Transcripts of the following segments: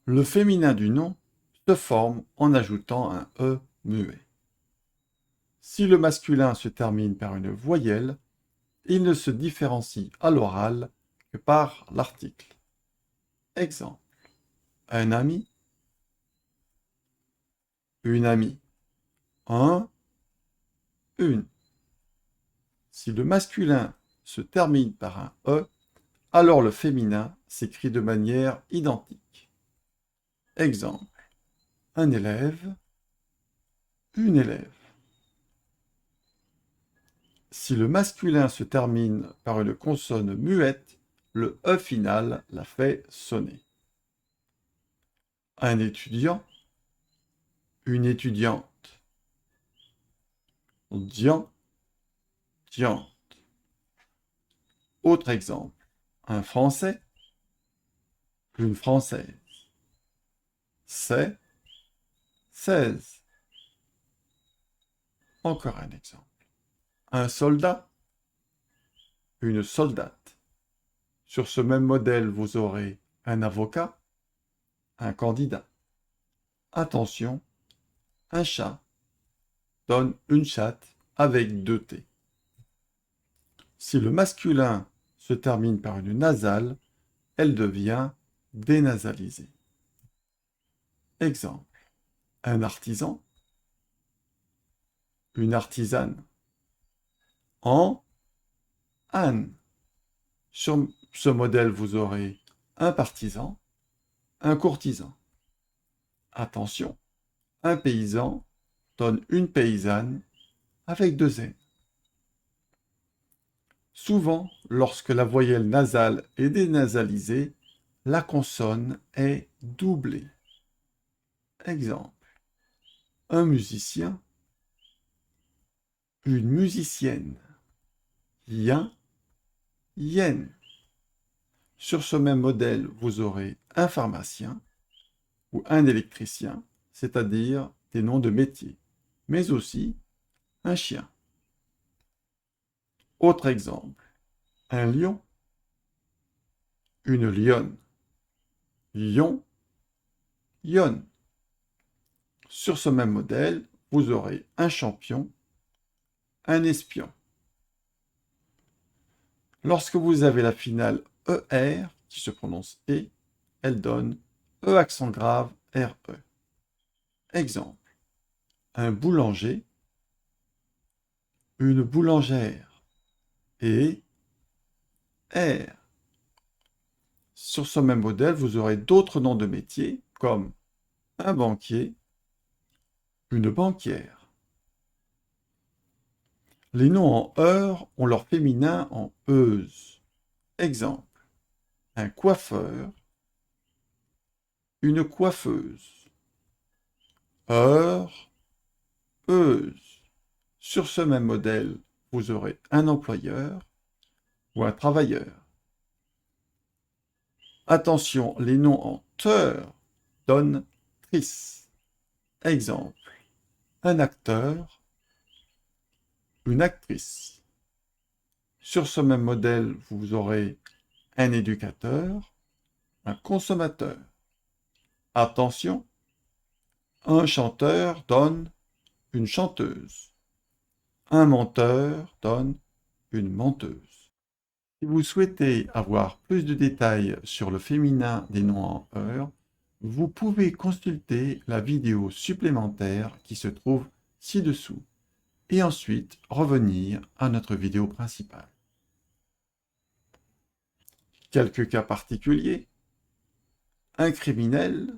Le féminin du nom se forme en ajoutant un E muet. Si le masculin se termine par une voyelle, il ne se différencie à l'oral que par l'article. Exemple. Un ami, une amie. Un, une. Si le masculin se termine par un E, alors le féminin s'écrit de manière identique. Exemple. Un élève, une élève. Si le masculin se termine par une consonne muette, le E final la fait sonner. Un étudiant, une étudiante. Dian, diante. Autre exemple. Un français, une française. C'est, 16. Encore un exemple. Un soldat, une soldate. Sur ce même modèle, vous aurez un avocat, un candidat. Attention, un chat donne une chatte avec deux T. Si le masculin se termine par une nasale, elle devient dénasalisée. Exemple. Un artisan, une artisane. En, Anne. Sur ce modèle, vous aurez un partisan, un courtisan. Attention, un paysan donne une paysanne avec deux N. Souvent, lorsque la voyelle nasale est dénasalisée, la consonne est doublée. Exemple. Un musicien, une musicienne. Yin, yen. Sur ce même modèle, vous aurez un pharmacien ou un électricien, c'est-à-dire des noms de métiers, mais aussi un chien. Autre exemple. Un lion, une lionne. Lion, lionne. Sur ce même modèle, vous aurez un champion, un espion. Lorsque vous avez la finale ER, qui se prononce E, elle donne E accent grave RE. Exemple. Un boulanger, une boulangère et R. Sur ce même modèle, vous aurez d'autres noms de métiers comme un banquier, une banquière. Les noms en heure ont leur féminin en euse. Exemple. Un coiffeur, une coiffeuse. Heure, euse. Sur ce même modèle, vous aurez un employeur ou un travailleur. Attention, les noms en teur donnent trice. Exemple. Un acteur, une actrice. Sur ce même modèle, vous aurez un éducateur, un consommateur. Attention, un chanteur donne une chanteuse. Un menteur donne une menteuse. Si vous souhaitez avoir plus de détails sur le féminin des noms en heure, vous pouvez consulter la vidéo supplémentaire qui se trouve ci-dessous et ensuite revenir à notre vidéo principale. Quelques cas particuliers. Un criminel,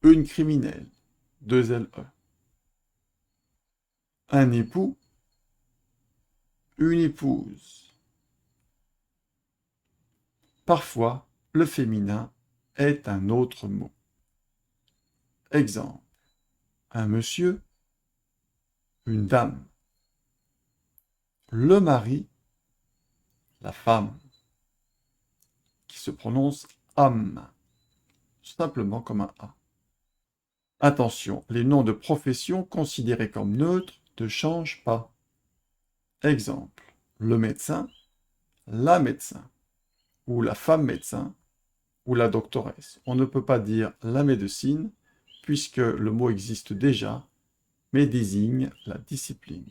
une criminelle, deux LE. Un époux, une épouse. Parfois, le féminin est un autre mot. Exemple. Un monsieur, une dame. Le mari, la femme, qui se prononce âme, simplement comme un A. Attention, les noms de profession considérés comme neutres ne changent pas. Exemple, le médecin, la médecin, ou la femme médecin, ou la doctoresse. On ne peut pas dire la médecine, puisque le mot existe déjà, mais désigne la discipline.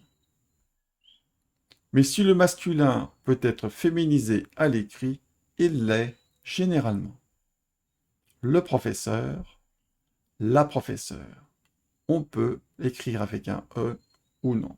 Mais si le masculin peut être féminisé à l'écrit, il l'est généralement. Le professeur, la professeure. On peut écrire avec un E ou non.